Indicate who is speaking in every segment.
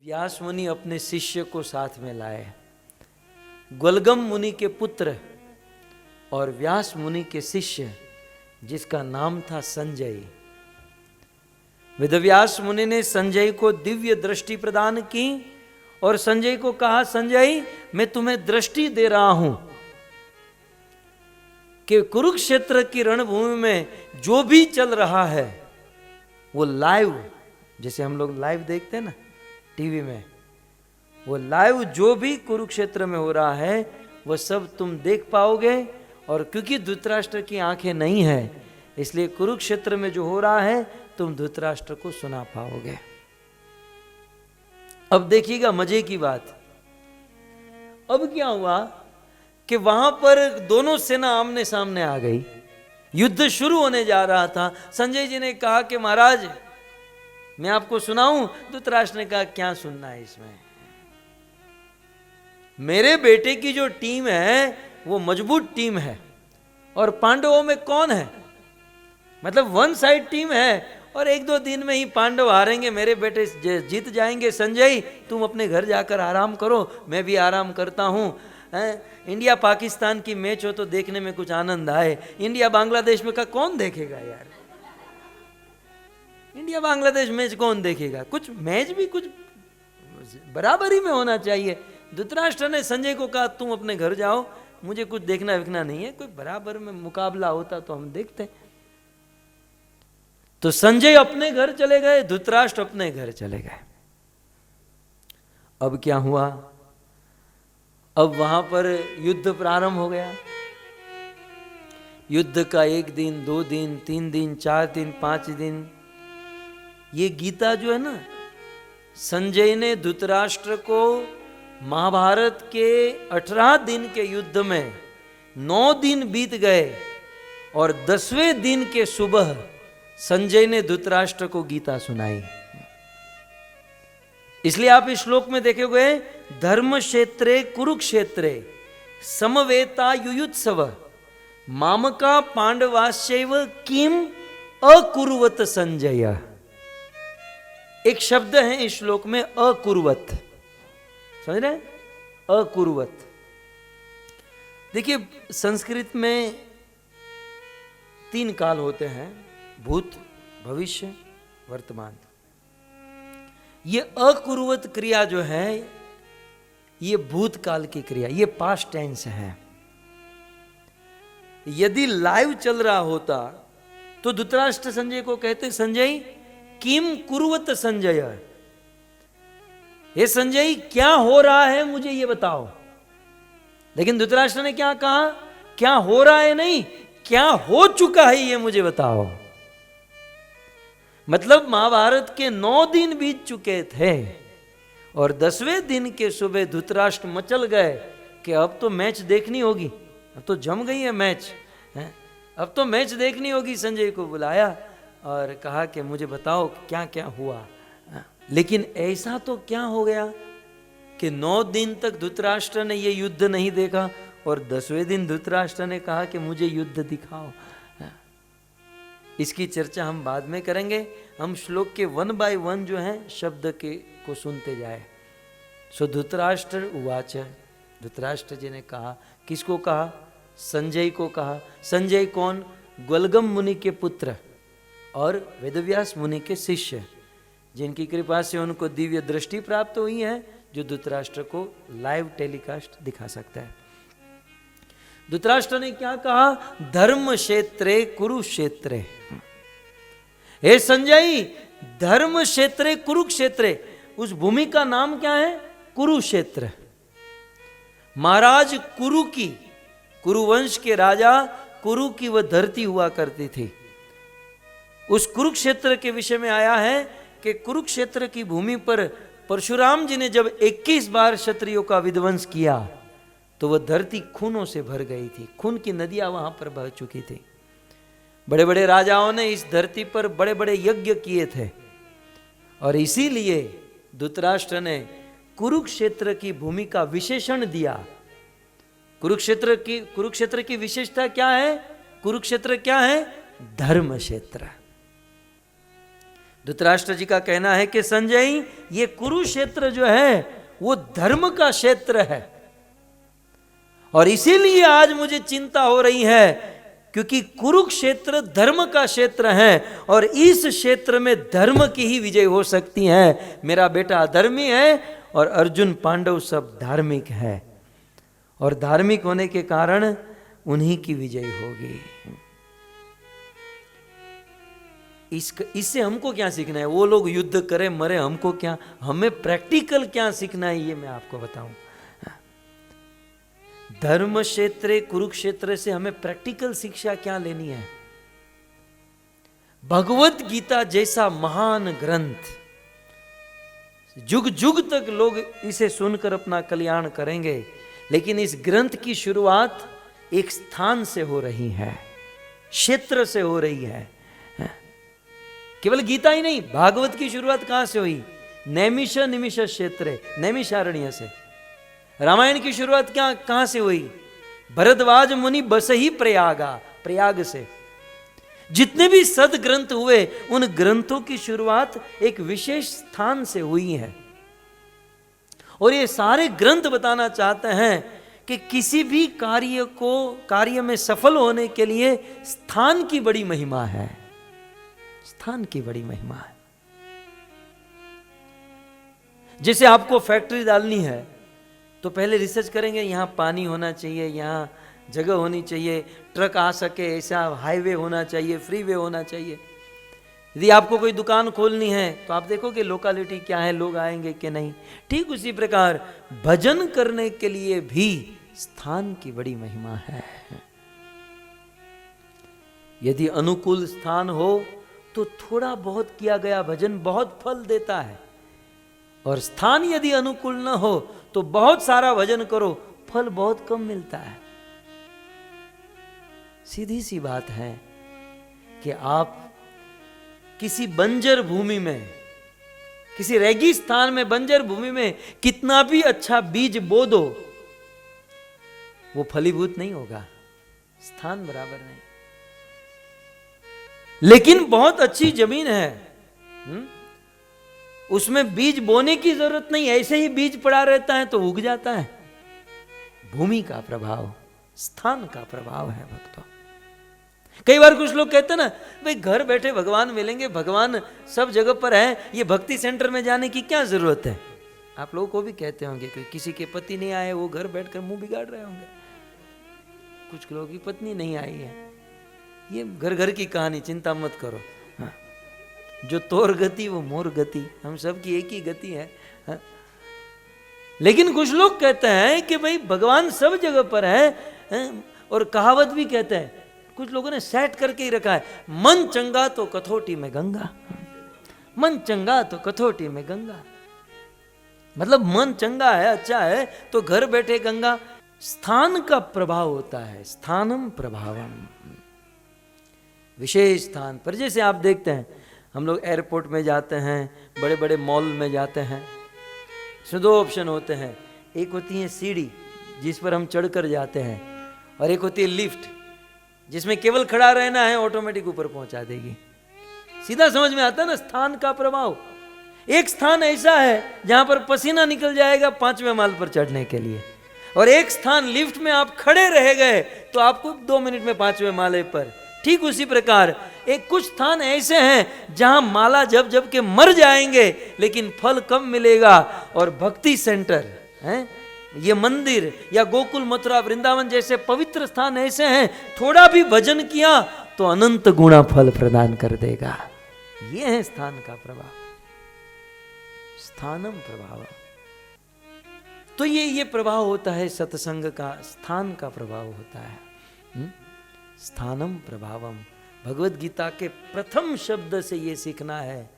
Speaker 1: व्यास मुनि अपने शिष्य को साथ में लाए। ग्वलगम मुनि के पुत्र और व्यास मुनि के शिष्य जिसका नाम था संजय। वेदव्यास मुनि ने संजय को दिव्य दृष्टि प्रदान की और संजय को कहा, संजय मैं तुम्हें दृष्टि दे रहा हूं कि कुरुक्षेत्र की रणभूमि में जो भी चल रहा है वो लाइव, जैसे हम लोग लाइव देखते हैं ना टीवी में, वो लाइव जो भी कुरुक्षेत्र में हो रहा है वो सब तुम देख पाओगे। और क्योंकि धृतराष्ट्र की आंखें नहीं है इसलिए कुरुक्षेत्र में जो हो रहा है तुम धृतराष्ट्र को सुना पाओगे। अब देखिएगा मजे की बात, अब क्या हुआ कि वहां पर दोनों सेना आमने सामने आ गई, युद्ध शुरू होने जा रहा था। संजय जी ने कहा कि महाराज मैं आपको सुनाऊं। धृतराष्ट्र ने कहा क्या सुनना है इसमें, मेरे बेटे की जो टीम है वो मजबूत टीम है और पांडवों में कौन है, मतलब वन साइड टीम है और एक दो दिन में ही पांडव हारेंगे, मेरे बेटे जीत जाएंगे। संजय तुम अपने घर जाकर आराम करो, मैं भी आराम करता हूं। इंडिया पाकिस्तान की मैच हो तो देखने में कुछ आनंद आए, इंडिया बांग्लादेश में का कौन देखेगा यार, इंडिया बांग्लादेश मैच कौन देखेगा, कुछ मैच भी कुछ बराबरी में होना चाहिए। धृतराष्ट्र ने संजय को कहा तुम अपने घर जाओ, मुझे कुछ देखना विकना नहीं है, कोई बराबर में मुकाबला होता तो हम देखते। तो संजय अपने घर चले गए, धृतराष्ट्र अपने घर चले गए। अब क्या हुआ, अब वहां पर युद्ध प्रारंभ हो गया। युद्ध का 1 दिन 2 दिन 3 दिन 4 दिन 5 दिन, ये गीता जो है ना, संजय ने धृतराष्ट्र को महाभारत के 18 दिन के युद्ध में 9 दिन बीत गए और 10वें दिन के सुबह संजय ने धृतराष्ट्र को गीता सुनाई। इसलिए आप इस श्लोक में देखोगे, धर्म क्षेत्रे कुरुक्षेत्रे समवेता युयुत्सव मामका पांडवाश्चैव किम अकुर्वत संजय। एक शब्द है इस श्लोक में अकुर्वत, समझ रहे हैं, अकुर्वत। देखिए संस्कृत में 3 काल होते हैं, भूत भविष्य वर्तमान। ये अकुर्वत क्रिया जो है ये भूतकाल की क्रिया, ये पास्ट टेंस है। यदि लाइव चल रहा होता तो धृतराष्ट्र संजय को कहते, संजय किम कुर्वत संजय, हे संजय क्या हो रहा है मुझे ये बताओ। लेकिन धृतराष्ट्र ने क्या कहा, क्या हो रहा है नहीं, क्या हो चुका है ये मुझे बताओ। मतलब महाभारत के 9 दिन बीत चुके थे और 10वें दिन के सुबह धृतराष्ट्र मचल गए कि अब तो मैच देखनी होगी, अब तो जम गई है मैच, अब तो मैच देखनी होगी। संजय को बुलाया और कहा कि मुझे बताओ क्या क्या हुआ। लेकिन ऐसा तो क्या हो गया कि 9 दिन तक धृतराष्ट्र ने ये युद्ध नहीं देखा और 10वें दिन धृतराष्ट्र ने कहा कि मुझे युद्ध दिखाओ। इसकी चर्चा हम बाद में करेंगे, हम श्लोक के 1 बाय 1 जो है शब्द के को सुनते जाए। सो धृतराष्ट्र उवाच, धृतराष्ट्र जी ने कहा, किसको कहा, संजय को कहा। संजय कौन, ग्वलगम मुनि के पुत्र और वेदव्यास मुनि के शिष्य, जिनकी कृपा से उनको दिव्य दृष्टि प्राप्त हुई है, जो धृतराष्ट्र को लाइव टेलीकास्ट दिखा सकता है। धृतराष्ट्र ने क्या कहा, धर्म क्षेत्रे कुरुक्षेत्रे, हे संजय धर्म क्षेत्रे कुरुक्षेत्रे, उस भूमि का नाम क्या है, कुरुक्षेत्र। महाराज कुरु की, कुरुवंश के राजा कुरु की वह धरती हुआ करती थी। उस कुरुक्षेत्र के विषय में आया है कि कुरुक्षेत्र की भूमि पर परशुराम जी ने जब 21 बार क्षत्रियों का विध्वंस किया तो वह धरती खूनों से भर गई थी, खून की नदियां वहां पर बह चुकी थी। बड़े बड़े राजाओं ने इस धरती पर बड़े बड़े यज्ञ किए थे और इसीलिए धृतराष्ट्र ने कुरुक्षेत्र की भूमि का विशेषण दिया। कुरुक्षेत्र की विशेषता क्या है, कुरुक्षेत्र क्या है, धर्म क्षेत्र। धृतराष्ट्र जी का कहना है कि संजय, ये कुरुक्षेत्र जो है वो धर्म का क्षेत्र है, और इसीलिए आज मुझे चिंता हो रही है, क्योंकि कुरुक्षेत्र धर्म का क्षेत्र है और इस क्षेत्र में धर्म की ही विजय हो सकती है। मेरा बेटा अधर्मी है और अर्जुन पांडव सब धार्मिक है, और धार्मिक होने के कारण उन्हीं की विजय होगी। इससे हमको क्या सीखना है? वो लोग युद्ध करें मरे, हमको क्या, हमें प्रैक्टिकल क्या सीखना है ये मैं आपको बताऊं। धर्म क्षेत्र कुरुक्षेत्र से हमें प्रैक्टिकल शिक्षा क्या लेनी है? भगवत गीता जैसा महान ग्रंथ, जुग जुग तक लोग इसे सुनकर अपना कल्याण करेंगे, लेकिन इस ग्रंथ की शुरुआत एक स्थान से हो रही है, क्षेत्र से हो रही है। केवल गीता ही नहीं, भागवत की शुरुआत कहां से हुई? नैमिष निमिष क्षेत्र, नैमिषारण्य से। रामायण की शुरुआत क्या कहां से हुई? भरद्वाज मुनि बस ही प्रयागा, प्रयाग से। जितने भी सद ग्रंथ हुए, उन ग्रंथों की शुरुआत एक विशेष स्थान से हुई है। और ये सारे ग्रंथ बताना चाहते हैं कि किसी भी कार्य में सफल होने के लिए स्थान की बड़ी महिमा है, स्थान की बड़ी महिमा है। जैसे आपको फैक्ट्री डालनी है तो पहले रिसर्च करेंगे, यहां पानी होना चाहिए, यहां जगह होनी चाहिए, ट्रक आ सके ऐसा हाईवे होना चाहिए, फ्रीवे होना चाहिए। यदि आपको कोई दुकान खोलनी है तो आप देखोगे लोकेलिटी क्या है, लोग आएंगे कि नहीं। ठीक उसी प्रकार भजन करने के लिए भी स्थान की बड़ी महिमा है। यदि अनुकूल स्थान हो तो थोड़ा बहुत किया गया भजन बहुत फल देता है, और स्थान यदि अनुकूल न हो तो बहुत सारा भजन करो, फल बहुत कम मिलता है। सीधी सी बात है कि आप किसी बंजर भूमि में, किसी रेगिस्तान में, बंजर भूमि में कितना भी अच्छा बीज बो दो, वो फलीभूत नहीं होगा, स्थान बराबर नहीं। लेकिन बहुत अच्छी जमीन है, उसमें बीज बोने की जरूरत नहीं, ऐसे ही बीज पड़ा रहता है तो उग जाता है। भूमि का प्रभाव, स्थान का प्रभाव है भक्तों। कई बार कुछ लोग कहते हैं ना, भाई घर बैठे भगवान मिलेंगे, भगवान सब जगह पर है, ये भक्ति सेंटर में जाने की क्या जरूरत है? आप लोगों को भी कहते होंगे कि किसी के पति नहीं आए, वो घर बैठकर मुंह बिगाड़ रहे होंगे। कुछ लोगों की पत्नी नहीं आई है, ये घर घर की कहानी, चिंता मत करो। हाँ। जो तोर गति वो मोर गति, हम सब की एक ही गति है। हाँ। लेकिन कुछ लोग कहते हैं कि भाई भगवान सब जगह पर है, और कहावत भी कहते हैं, कुछ लोगों ने सेट करके ही रखा है, मन चंगा तो कथौटी में गंगा, मन चंगा तो कथौटी में गंगा। मतलब मन चंगा है, अच्छा है, तो घर बैठे गंगा। स्थान का प्रभाव होता है, स्थानम प्रभावम, विशेष स्थान पर। जैसे आप देखते हैं, हम लोग एयरपोर्ट में जाते हैं, बड़े बड़े मॉल में जाते हैं, इसमें दो ऑप्शन होते हैं, एक होती है सीढ़ी जिस पर हम चढ़कर जाते हैं, और एक होती है लिफ्ट जिसमें केवल खड़ा रहना है, ऑटोमेटिक ऊपर पहुंचा देगी। सीधा समझ में आता है ना स्थान का प्रभाव। एक स्थान ऐसा है जहां पर पसीना निकल जाएगा 5वें माल पर चढ़ने के लिए, और एक स्थान लिफ्ट में आप खड़े रह गए तो आपको 2 मिनट में 5वें माले पर। ठीक उसी प्रकार एक कुछ स्थान ऐसे हैं जहां माला जब जब के मर जाएंगे लेकिन फल कम मिलेगा, और भक्ति सेंटर है, ये मंदिर या गोकुल मथुरा वृंदावन जैसे पवित्र स्थान ऐसे हैं, थोड़ा भी भजन किया तो अनंत गुणा फल प्रदान कर देगा। ये है स्थान का प्रभाव, स्थानम प्रभाव। तो ये प्रभाव होता है सत्संग का, स्थान का प्रभाव होता है। स्थानम प्रभावम, भगवत गीता के प्रथम शब्द से ये सीखना है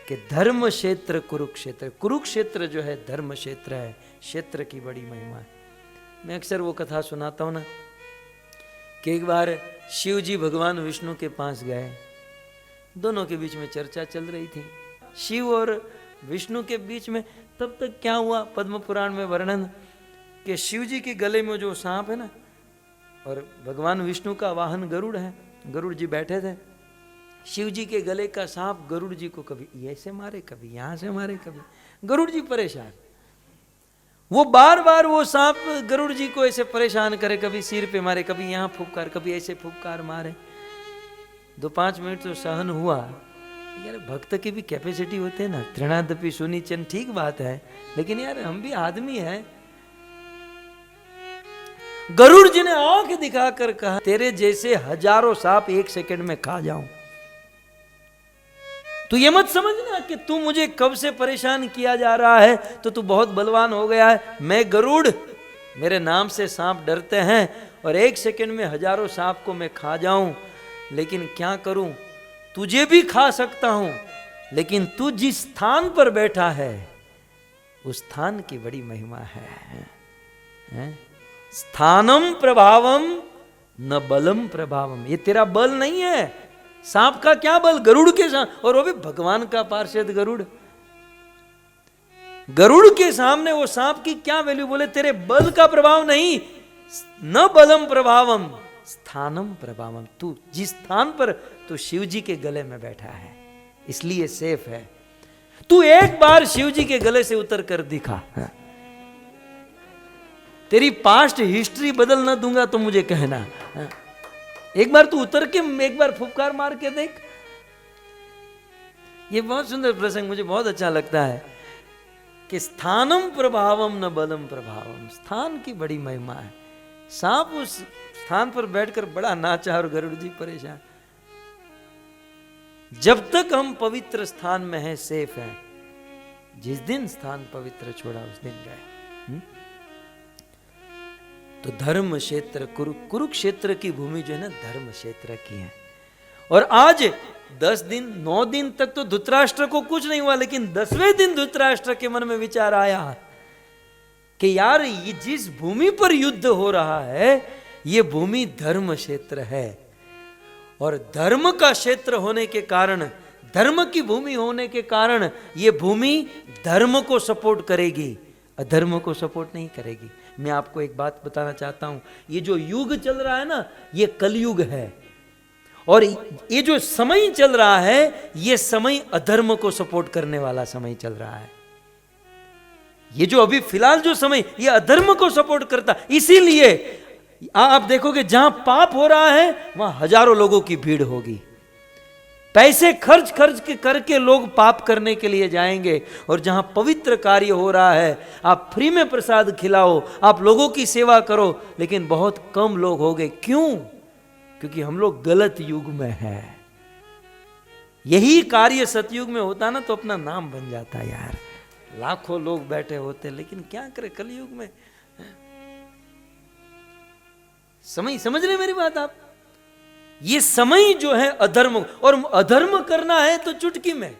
Speaker 1: कि धर्म क्षेत्र कुरुक्षेत्र, कुरुक्षेत्र जो है धर्म क्षेत्र है, क्षेत्र की बड़ी महिमा है। मैं अक्सर वो कथा सुनाता हूँ ना, कि एक बार शिव जी भगवान विष्णु के पास गए, दोनों के बीच में चर्चा चल रही थी, शिव और विष्णु के बीच में। तब तक क्या हुआ, पद्म पुराण में वर्णन कि शिव जी के गले में जो सांप है ना, और भगवान विष्णु का वाहन गरुड़ है, गरुड़ जी बैठे थे, शिव जी के गले का सांप गरुड़ जी को कभी ऐसे मारे, कभी यहां से मारे, कभी गरुड़ जी परेशान। वो बार बार वो सांप गरुड़ जी को ऐसे परेशान करे, कभी सिर पे मारे, कभी यहां फुफकार, कभी ऐसे फुफकार मारे। 2-5 मिनट तो सहन हुआ। यार भक्त की भी कैपेसिटी होती है ना, तृणादपि सुनिचन, ठीक बात है, लेकिन यार हम भी आदमी हैं। गरुड़ जी ने आंख दिखाकर कहा, तेरे जैसे हजारों सांप 1 सेकंड में खा जाऊं। तू ये मत समझना कि तू मुझे कब से परेशान किया जा रहा है तो तू बहुत बलवान हो गया है। मैं गरुड़, मेरे नाम से सांप डरते हैं और 1 सेकंड में हजारों सांप को मैं खा जाऊं। लेकिन क्या करूं, तुझे भी खा सकता हूं, लेकिन तू जिस स्थान पर बैठा है उस स्थान की बड़ी महिमा है? स्थानम प्रभावम न बलम प्रभावम। ये तेरा बल नहीं है। सांप का क्या बल, गरुड़ के साथ, और वो भी भगवान का पार्षद गरुड़। गरुड़ के सामने वो सांप की क्या वैल्यू। बोले तेरे बल का प्रभाव नहीं, न बलम प्रभावम स्थानम प्रभावम। तू जिस स्थान पर तू शिव जी के गले में बैठा है इसलिए सेफ है। तू एक बार शिव जी के गले से उतर कर दिखा, तेरी पास्ट हिस्ट्री बदल ना दूंगा तो मुझे कहना। एक बार तू उतर के एक बार फुफकार मार के देख। ये बहुत सुंदर प्रसंग मुझे बहुत अच्छा लगता है कि स्थानम प्रभावम न बलम प्रभावम। स्थान की बड़ी महिमा है। सांप उस स्थान पर बैठकर बड़ा नाचा और गरुड़ जी परेशान। जब तक हम पवित्र स्थान में हैं सेफ हैं, जिस दिन स्थान पवित्र छोड़ा उस दिन गए। तो धर्म क्षेत्र कुरुक्षेत्र की भूमि जो है ना धर्म क्षेत्र की है। और आज 10 दिन 9 दिन तक तो धृतराष्ट्र को कुछ नहीं हुआ, लेकिन 10वें दिन धृतराष्ट्र के मन में विचार आया कि यार ये जिस भूमि पर युद्ध हो रहा है ये भूमि धर्म क्षेत्र है, और धर्म का क्षेत्र होने के कारण, धर्म की भूमि होने के कारण ये भूमि धर्म को सपोर्ट करेगी, अधर्म को सपोर्ट नहीं करेगी। मैं आपको एक बात बताना चाहता हूं, ये जो युग चल रहा है ना ये कलयुग है, और ये जो समय चल रहा है ये समय अधर्म को सपोर्ट करने वाला समय चल रहा है। ये जो अभी फिलहाल जो समय ये अधर्म को सपोर्ट करता, इसीलिए आप देखोगे जहां पाप हो रहा है वहां हजारों लोगों की भीड़ होगी। पैसे खर्च करके लोग पाप करने के लिए जाएंगे, और जहां पवित्र कार्य हो रहा है आप फ्री में प्रसाद खिलाओ, आप लोगों की सेवा करो, लेकिन बहुत कम लोग होंगे। क्यों? क्योंकि हम लोग गलत युग में हैं। यही कार्य सतयुग में होता ना तो अपना नाम बन जाता यार, लाखों लोग बैठे होते, लेकिन क्या करे कलयुग में। समझ रहे मेरी बात आप? ये समय जो है अधर्म, और अधर्म करना है तो चुटकी में।